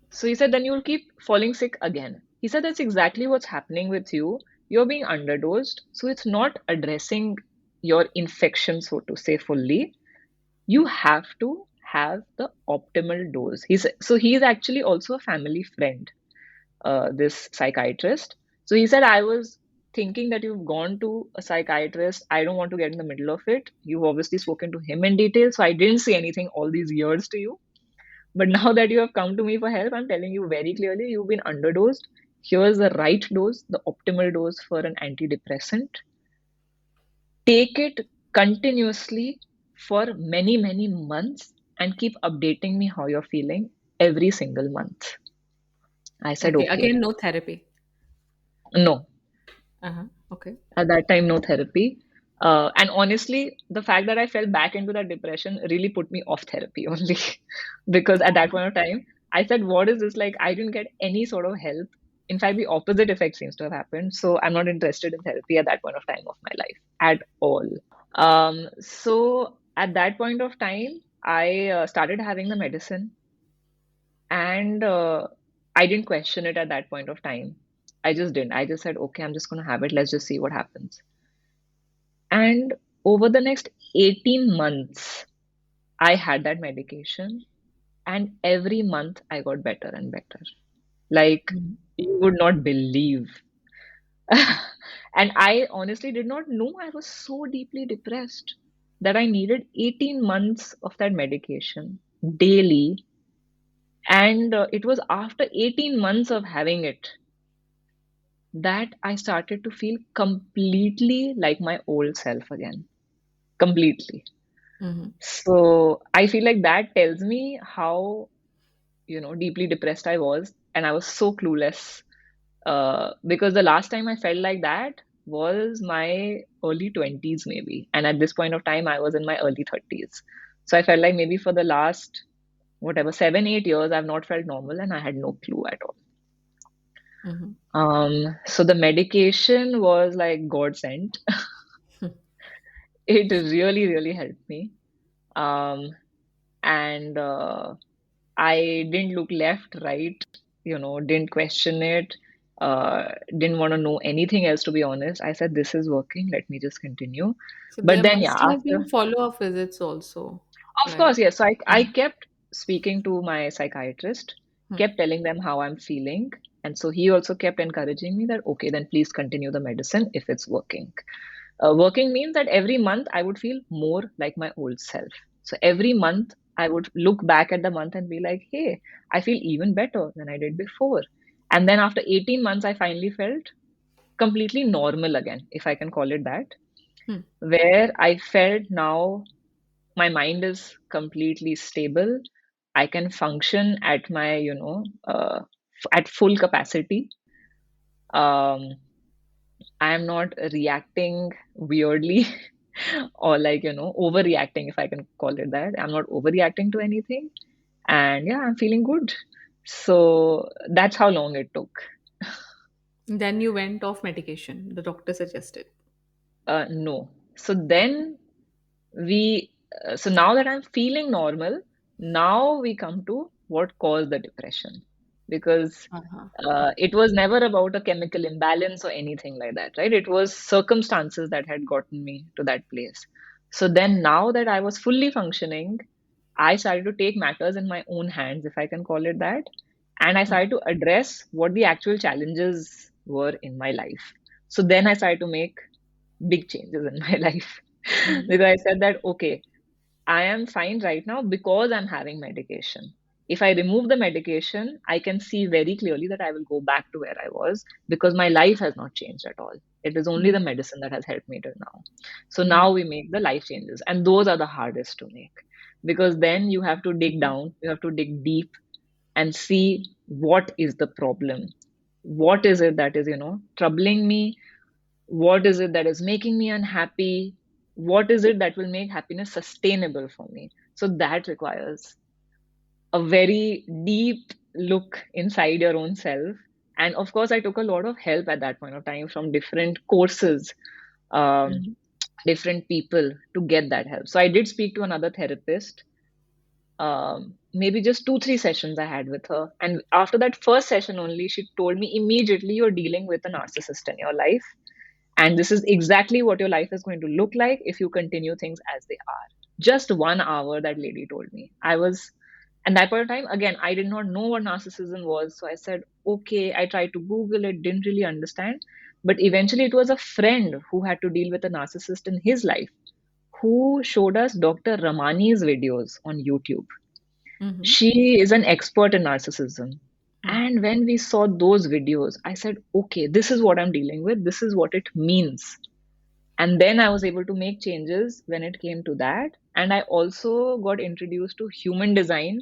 So he said, then you'll keep falling sick again. He said, that's exactly what's happening with you. You're being underdosed. So it's not addressing your infection, so to say, fully. You have to have the optimal dose. He's actually also a family friend, this psychiatrist. So he said, I was thinking that you've gone to a psychiatrist. I don't want to get in the middle of it. You've obviously spoken to him in detail. So I didn't say anything all these years to you. But now that you have come to me for help, I'm telling you very clearly, you've been underdosed. Here's the right dose, the optimal dose for an antidepressant. Take it continuously for many, many months and keep updating me how you're feeling every single month. I said, Okay. okay. Again, no therapy. No, Uh-huh. Okay. at that time, no therapy. And honestly, the fact that I fell back into that depression really put me off therapy only. Because at that point of time, I said, what is this? Like, I didn't get any sort of help. In fact, the opposite effect seems to have happened. So I'm not interested in therapy at that point of time of my life at all. So at that point of time, I started having the medicine, and I didn't question it at that point of time. I just didn't. I just said, okay, I'm just going to have it. Let's just see what happens. And over the next 18 months, I had that medication, and every month I got better and better. Like, Mm-hmm. you would not believe. And I honestly did not know I was so deeply depressed that I needed 18 months of that medication daily. And it was after 18 months of having it that I started to feel completely like my old self again. Completely. Mm-hmm. So I feel like that tells me how, deeply depressed I was. And I was so clueless. Because the last time I felt like that was my early 20s, maybe. And at this point of time, I was in my early 30s. So I felt like maybe for the last, whatever, 7, 8 years, I've not felt normal and I had no clue at all. Mm-hmm. So the medication was like God sent. It really, really helped me. Um, and I didn't look left, right, didn't question it, didn't want to know anything else, to be honest. I said, this is working, let me just continue. So But there then, yeah, must have after, been follow-up visits also, of right? course, yes. So I Mhm. kept speaking to my psychiatrist, Hmm. kept telling them how I'm feeling. And so he also kept encouraging me that, okay, then please continue the medicine if it's working. Working means that every month I would feel more like my old self. So every month I would look back at the month and be like, hey, I feel even better than I did before. And then after 18 months, I finally felt completely normal again, if I can call it that, Hmm. where I felt now my mind is completely stable. I can function at my, at full capacity. Um, I am not reacting weirdly or like, overreacting, if I can call it that. I'm not overreacting to anything. And yeah, I'm feeling good. So that's how long it took. Then you went off medication, the doctor suggested. No. So then so now that I'm feeling normal, now we come to what caused the depression. Because Uh-huh. it was never about a chemical imbalance or anything like that, right? It was circumstances that had gotten me to that place. So then, now that I was fully functioning, I started to take matters in my own hands, if I can call it that. And I Hmm. started to address what the actual challenges were in my life. So then I started to make big changes in my life. Mhm. Because I said that, okay, I am fine right now because I'm having medication. If I remove the medication, I can see very clearly that I will go back to where I was because my life has not changed at all. It is only the Mhm. medicine that has helped me till now. So Mhm. now we make the life changes, and those are the hardest to make because then you have to dig Mhm. down, you have to dig deep and see what is the problem. What is it that is, troubling me? What is it that is making me unhappy? What is it that will make happiness sustainable for me? So that requires a very deep look inside your own self And of course, I took a lot of help at that point of time from different courses, um, Mhm. different people to get that help. So I did speak to another therapist, maybe just 2, 3 sessions I had with her. And after that first session only, she told me immediately, you're dealing with a narcissist in your life. And this is exactly what your life is going to look like if you continue things as they are. Just 1 hour, that lady told me. I was, and that point of time, again, I did not know what narcissism was. So I said, okay, I tried to Google it, didn't really understand. But eventually, it was a friend who had to deal with a narcissist in his life who showed us Dr. Ramani's videos on YouTube. Mhm. She is an expert in narcissism. Mhm. And when we saw those videos, I said, okay, this is what I'm dealing with. This is what it means. And then I was able to make changes when it came to that. And I also got introduced to human design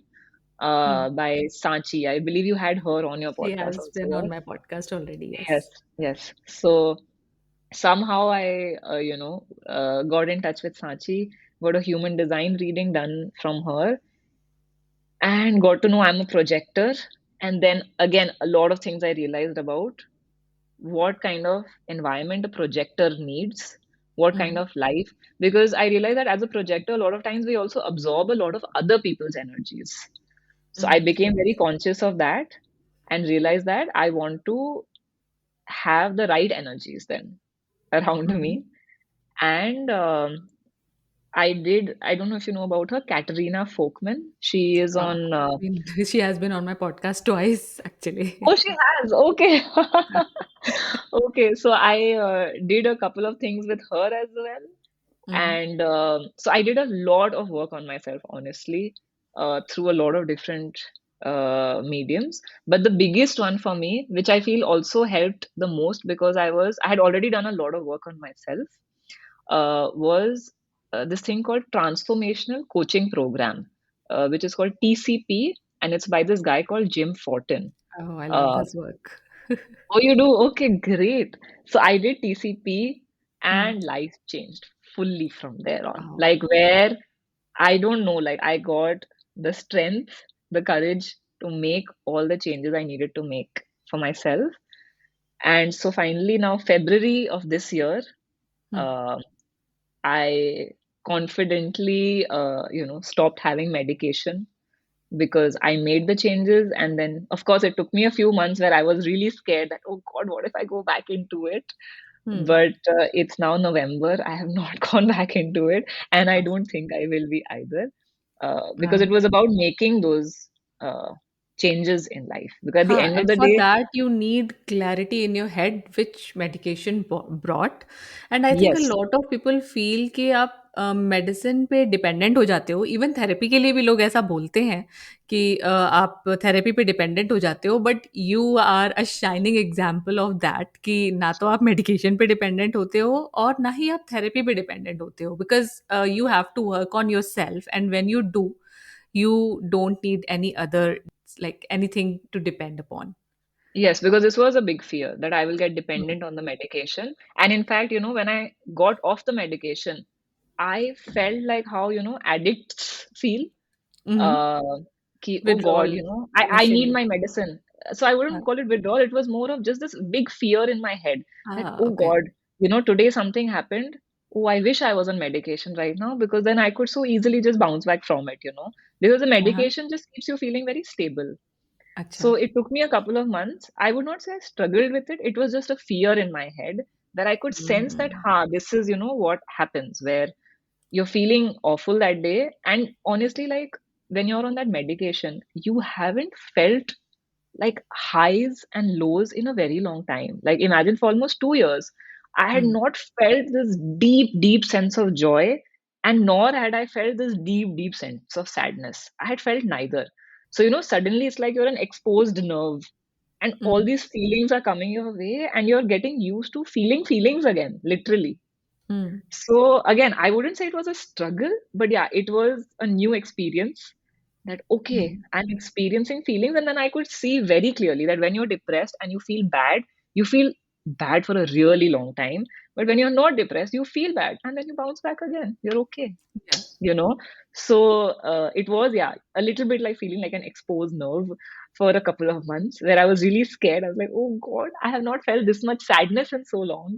Mhm. by Sachi. I believe you had her on your She podcast has also, been on right? my podcast already, Yes, yes. yes. So somehow I, got in touch with Sachi, got a human design reading done from her, and got to know I'm a projector. And then again, a lot of things I realized about what kind of environment a projector needs, what kind Mhm. of life. Because I realized that as a projector, a lot of times we also absorb a lot of other people's energies. So I Mhm. became very conscious of that and realized that I want to have the right energies then around Mhm. me. And I don't know if you know about her, Katerina Folkman. She is on She has been on my podcast twice, Oh, actually. she has. Okay. Okay. So I did a couple of things with her as well. Mhm. And so I did a lot of work on myself, honestly, through a lot of different mediums. But the biggest one for me, which I feel also helped the most because I had already done a lot of work on myself, was this thing called Transformational Coaching Program, which is called TCP, and it's by this guy called Jim Fortin. Oh, I love Uh, his work. Oh, you do? Okay, great. So I did TCP Mm. and life changed fully from there on. Oh. Like, where I don't know, like, I got the strength, the courage to make all the changes I needed to make for myself. And so finally, now, February of this year, Mm. uh, I confidently, stopped having medication because I made the changes. And then, of course, it took me a few months where I was really scared that, oh God, what if I go back into it? Mm. But it's now November. I have not gone back into it. And I Oh. don't think I will be either, because Uh, it was about making those changes in life. Because at the end of and the for day, that, you need clarity in your head, which medication brought. And I think a yes, lot of people feel कि आप medicine पे dependent हो जाते हो. Even therapy के लिए भी लोग ऐसा बोलते हैं कि आप थेरेपी पे डिपेंडेंट हो जाते हो, but you are a shining example of that कि ना तो आप मेडिकेशन पे डिपेंडेंट होते हो और ना ही आप थेरेपी पे डिपेंडेंट होते हो, because you have to work on your self, and when you do, you don't need any other, like anything to depend upon. yes, because this was a big fear that I will get Mm. dependent on the medication. And in fact, when I got off the medication, I felt like how, addicts feel. Mhm. uh, oh God, Withdrawal I need initially. my medicine. So I Uh, wouldn't call it withdrawal. It was more of just this big fear in my head that, oh okay. God, today something happened. Oh, I wish I was on medication right now because then I could so easily just bounce back from it. Because the Uh-huh. medication just keeps you feeling very stable. Acha. So it took me a couple of months. I would not say I struggled with it. It was just a fear in my head that I could sense that, Mm. this is, what happens where you're feeling awful that day. And honestly, like when you're on that medication, you haven't felt like highs and lows in a very long time. Like imagine for almost 2 years, I had Mm. not felt this deep, deep sense of joy, and nor had I felt this deep, deep sense of sadness. I had felt neither. So, suddenly it's like you're an exposed nerve, and all Mm. these feelings are coming your way, and you're getting used to feeling feelings again, literally. Mm. So again, I wouldn't say it was a struggle, but yeah, it was a new experience that, okay, Mm. I'm experiencing feelings. And then I could see very clearly that when you're depressed and you feel bad, you feel bad for a really long time. But when you're not depressed, you feel bad and then you bounce back again. You're okay, Yeah. you know. So it was, yeah, a little bit like feeling like an exposed nerve for a couple of months where I was really scared. I was like, oh God, I have not felt this much sadness in so long.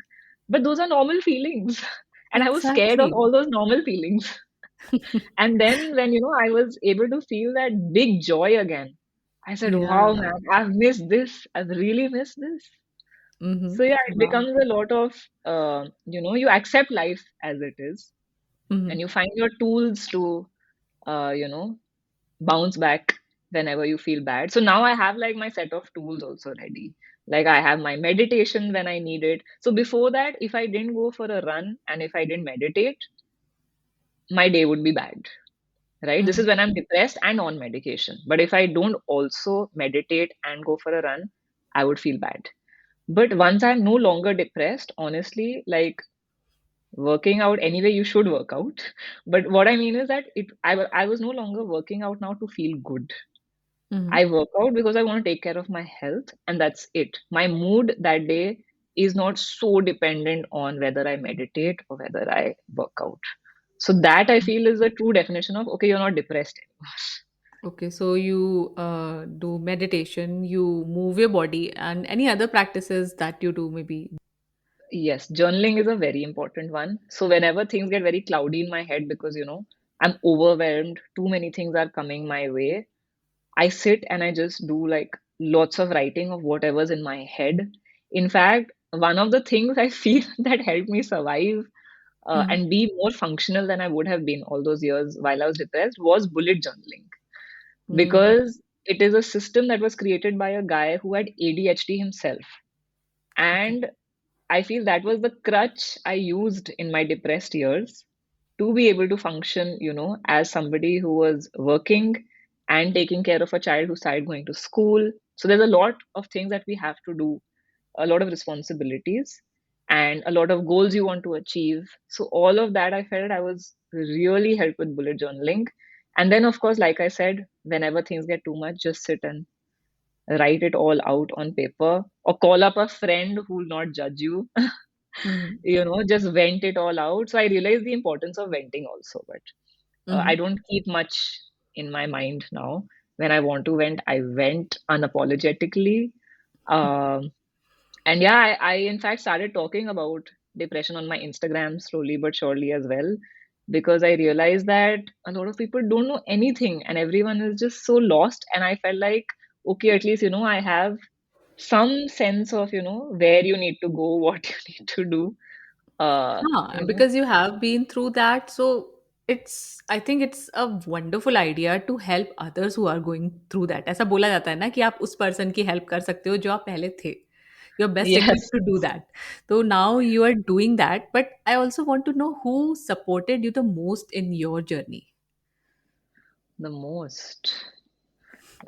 But those are normal feelings. And I was scared of Exactly. all those normal feelings. And then when, I was able to feel that big joy again, I said, wow, Yeah. man, I've missed this. I've really missed this. Mm-hmm. So yeah, it Wow. becomes a lot of, you accept life as it is Mm-hmm. and you find your tools to, uh, you know, bounce back whenever you feel bad. So now I have like my set of tools also ready. Like I have my meditation when I need it. So before that, if I didn't go for a run and if I didn't meditate, my day would be bad, right? This Mm-hmm. is when I'm depressed and on medication. But if I don't also meditate and go for a run, I would feel bad. But once I'm no longer depressed, honestly, like working out anyway, you should work out. But what I mean is that I was no longer working out now to feel good. Mm-hmm. I work out because I want to take care of my health, and that's it. My mood that day is not so dependent on whether I meditate or whether I work out. So that I feel is the true definition of okay, you're not depressed anymore. Okay, so you do meditation, you move your body, and any other practices that you do, maybe. Yes, journaling is a very important one. So whenever things get very cloudy in my head because I'm overwhelmed, too many things are coming my way, I sit and I just do like lots of writing of whatever's in my head. In fact, one of the things I feel that helped me survive Mm-hmm. and be more functional than I would have been all those years while I was depressed was bullet journaling. Mm-hmm. Because it is a system that was created by a guy who had ADHD himself. Okay. And I feel that was the crutch I used in my depressed years to be able to function, as somebody who was working and taking care of a child who started going to school. So there's a lot of things that we have to do, a lot of responsibilities, and a lot of goals you want to achieve. So all of that I felt I was really helped with bullet journaling. And then, of course, like I said, whenever things get too much, just sit and write it all out on paper or call up a friend who will not judge you. Mm-hmm. Just vent it all out. So I realized the importance of venting also, but I Mm-hmm. don't keep much in my mind now. When I want to vent, I vent unapologetically. Um, and yeah, I in fact started talking about depression on my Instagram slowly but surely as well, because I realized that a lot of people don't know anything and everyone is just so lost. And I felt like, okay, at least, I have some sense of, where you need to go, what you need to do. Uh, Huh, you know, because you have been through that, so I think it's a wonderful idea to help others who are going through that. ऐसा बोला जाता है ना कि आप उस person की help कर सकते हो जो आप पहले थे. You're best equipped yes, to do that. So now you are doing that, but I also want to know who supported you the most in your journey. the most.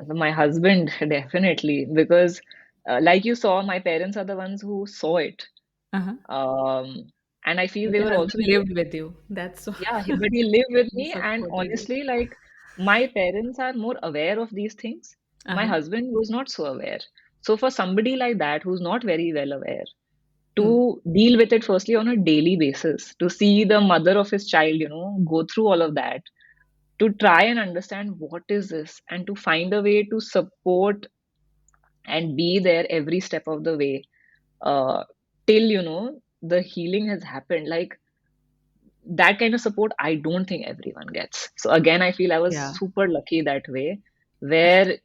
My husband, definitely, because like you saw, my parents are the ones who saw it. Uh-huh. Um, and I feel But they your were also, husband lived with you. That's so yeah, but he lived with he me. And supported you. honestly, like my parents are more aware of these things. My Uh-huh. husband was not so aware. So for somebody like that who's not very well aware, Hmm. to deal with it firstly on a daily basis, to see the mother of his child, go through all of that, to try and understand what is this, and to find a way to support and be there every step of the way uh, till the healing has happened. Like that kind of support, I don't think everyone gets. So again, I feel I was Yeah. super lucky that way, where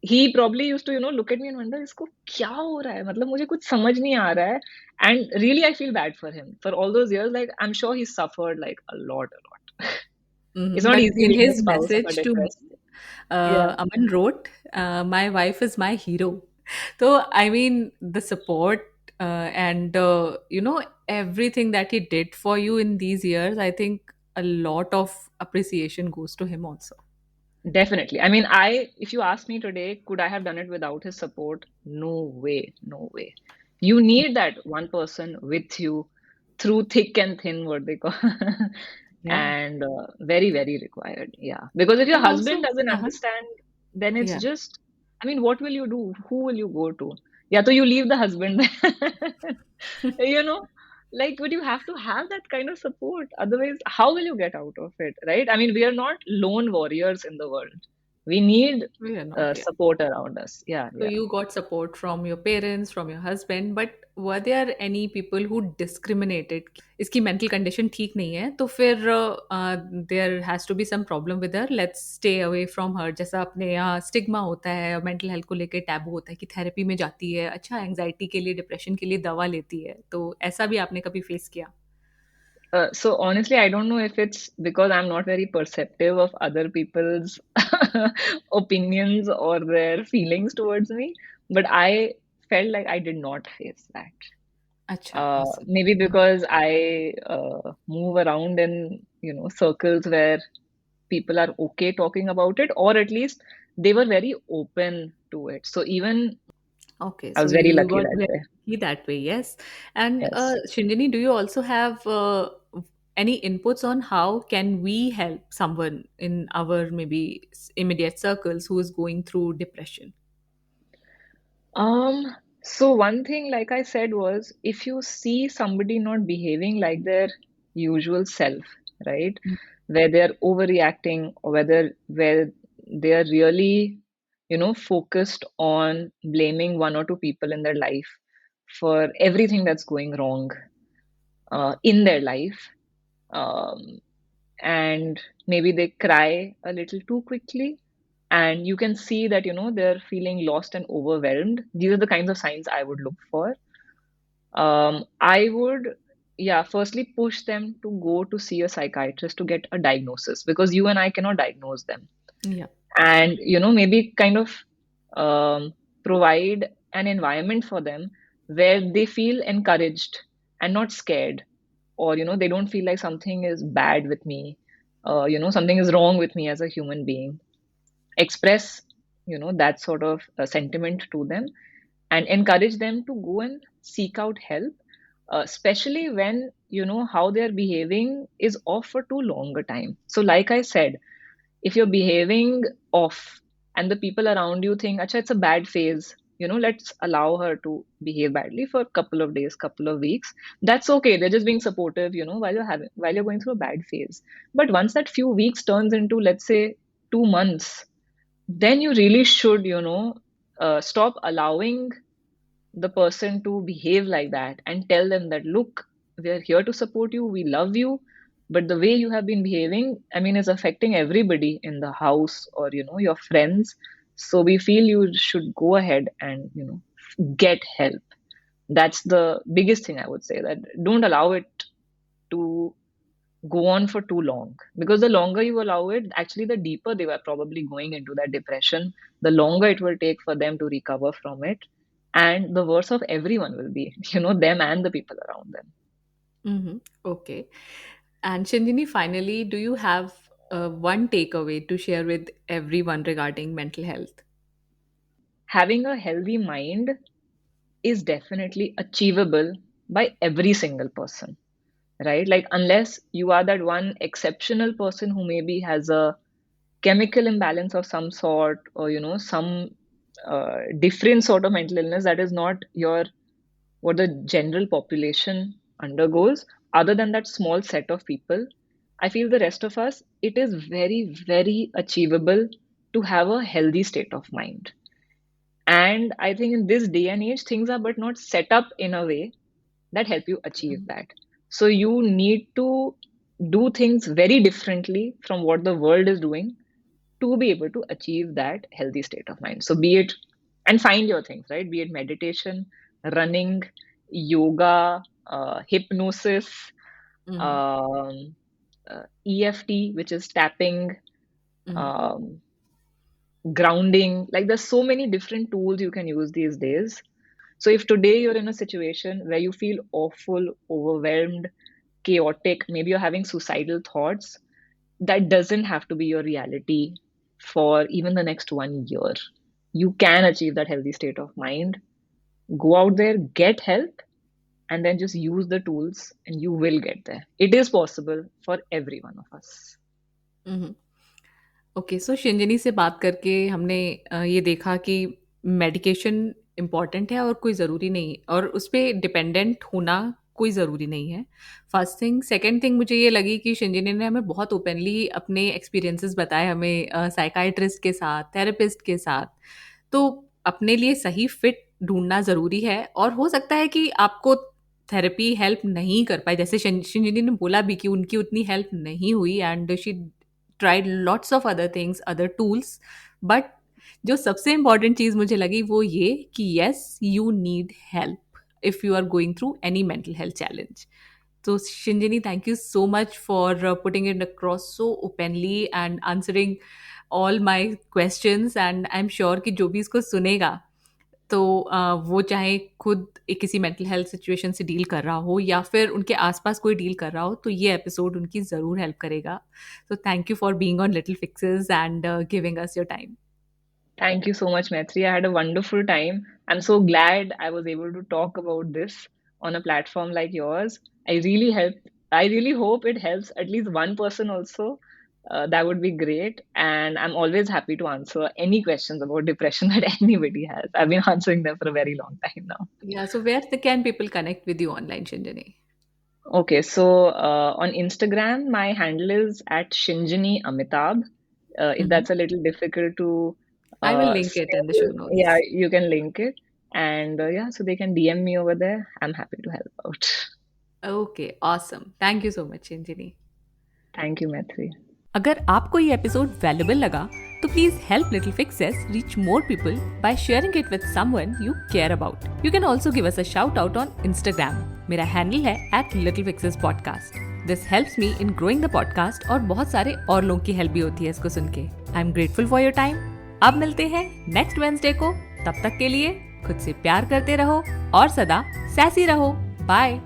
he probably used to look at me and wonder इसको क्या हो रहा है, मतलब मुझे कुछ समझ नहीं आ रहा है. And really I feel bad for him for all those years. Like I'm sure he suffered like a lot. It's Mhm. not But easy in being a his spouse of a message to depressed. Yeah, Aman wrote, "My wife is my hero." So I mean, the support and everything that he did for you in these years, I think a lot of appreciation goes to him also. definitely. I mean, if you ask me today, could I have done it without his support? No way, no way. You need that one person with you through thick and thin, what they call, Yeah, and very, very required. Yeah. Because if your and husband also, doesn't uh-huh. understand, then it's Yeah. just, I mean, what will you do? Who will you go to? Yeah, so you leave the husband. You know, like, but you have to have that kind of support. Otherwise, how will you get out of it, right? I mean, we are not lone warriors in the world. We need We are not, yeah. support around us. Yeah, So yeah. you got support from your parents, from your husband, but were there any people who discriminated? इसकी mental condition ठीक नहीं है, तो फिर there has to be some problem with her. Let's stay away from her. जैसा अपने यहाँ stigma होता है, mental health को लेके taboo होता है कि therapy में जाती है, अच्छा anxiety के लिए, depression के लिए दवा लेती है, तो ऐसा भी आपने कभी face किया? So honestly, I don't know if it's because I'm not very perceptive of other people's opinions or their feelings towards me, but I felt like I did not face that. अच्छा, awesome. Maybe because I move around in, circles where people are okay talking about it, or at least they were very open to it. So even Okay, I so was very you lucky got that very way. lucky that way, yes. And Yes. Shinjini, do you also have any inputs on how can we help someone in our maybe immediate circles who is going through depression? Um, so one thing, like I said, was if you see somebody not behaving like their usual self, right? Where they're overreacting or where they're really, focused on blaming one or two people in their life for everything that's going wrong in their life. Um, and maybe they cry a little too quickly, and you can see that they're feeling lost and overwhelmed. These are the kinds of signs I would look for. I would, yeah, firstly push them to go to see a psychiatrist to get a diagnosis, because you and I cannot diagnose them. Yeah. And maybe kind of provide an environment for them where they feel encouraged and not scared, or they don't feel like something is bad with me, something is wrong with me as a human being. Express that sort of sentiment to them, and encourage them to go and seek out help, especially when how they're behaving is off for too long a time. So like I said, if you're behaving off and the people around you think, acha, it's a bad phase, let's allow her to behave badly for a couple of days, couple of weeks. That's okay. They're just being supportive, while you're going through a bad phase. But once that few weeks turns into, let's say, 2 months, then you really should, stop allowing the person to behave like that, and tell them that, look, we are here to support you, we love you, but the way you have been behaving, I mean, is affecting everybody in the house, or your friends. So we feel you should go ahead and get help. That's the biggest thing I would say, that don't allow it to go on for too long, because the longer you allow it, actually the deeper they were probably going into that depression, the longer it will take for them to recover from it, and the worse of everyone will be, them and the people around them. Mm-hmm. Okay. And Shinjini, finally, do you have one takeaway to share with everyone regarding mental health? Having a healthy mind is definitely achievable by every single person, right? Like, unless you are that one exceptional person who maybe has a chemical imbalance of some sort, or some different sort of mental illness that is not your what the general population undergoes. Other than that small set of people, I feel the rest of us, it is very, very achievable to have a healthy state of mind. And I think in this day and age, things are but not set up in a way that help you achieve that. So you need to do things very differently from what the world is doing to be able to achieve that healthy state of mind. So be it, and find your things, right? Be it meditation, running, yoga, hypnosis, Mm-hmm. um, EFT, which is tapping, Mm-hmm. um, grounding. Like, there's so many different tools you can use these days. So if today you're in a situation where you feel awful, overwhelmed, chaotic, maybe you're having suicidal thoughts, that doesn't have to be your reality for even the next 1 year. You can achieve that healthy state of mind. Go out there, get help, and then just use the tools, and you will get there. It is possible for every one of us. Mm-hmm. Okay, so Shinjini से बात करके हमने ये देखा कि medication important है और कोई ज़रूरी नहीं, और उस पर डिपेंडेंट होना कोई ज़रूरी नहीं है। First thing. सेकंड थिंग, मुझे ये लगी कि शिंजिनी ने हमें बहुत ओपनली अपने एक्सपीरियंसेस बताए, हमें साइकाइट्रिस्ट के साथ, थेरेपिस्ट के साथ। तो अपने लिए सही फिट ढूंढना ज़रूरी है, और हो सकता है कि आपको थेरेपी हेल्प नहीं कर पाई, जैसे शिंजिनी ने बोला भी कि उनकी उतनी हेल्प नहीं हुई and she tried lots of other things, other tools. But जो सबसे इम्पॉर्टेंट चीज़ मुझे लगी वो ये कि yes, you need help if you are going through any mental health challenge. So, Shinjini, thank you so much for putting it across so openly and answering all my questions. And I'm sure कि जो भी इसको सुनेगा, तो वो चाहे खुद किसी मेंटल हेल्थ सिचुएशन से डील कर रहा हो या फिर उनके आसपास कोई डील कर रहा हो, तो ये एपिसोड उनकी ज़रूर हेल्प करेगा। So, thank you for being on Little Fixes and giving us your time. Thank you so much, Maitri. I had a wonderful time. I'm so glad I was able to talk about this on a platform like yours. I really hope it helps at least one person also. That would be great. And I'm always happy to answer any questions about depression that anybody has. I've been answering them for a very long time now. Yeah, so where can people connect with you online, Shinjini? Okay, so on Instagram, my handle is at Shinjini Amitabh. If that's a little difficult to I will link it say, in the show yeah, notes. you can link it. And yeah, so they can DM me over there. I'm happy to help out. Okay, awesome. Thank you so much, Shinjini. Thank you, Maitri. अगर आपको ये episode valuable लगा तो please help little fixes reach more people by sharing it with someone you care about. You can also give us a shout out on Instagram. मेरा handle है @littlefixespodcast। This helps me in growing the podcast, और बहुत सारे और लोगों की help भी होती है इसको सुन के। I am grateful for your time. अब मिलते हैं नेक्स्ट वेडनेसडे को। तब तक के लिए खुद से प्यार करते रहो और सदा सैसी रहो। बाय।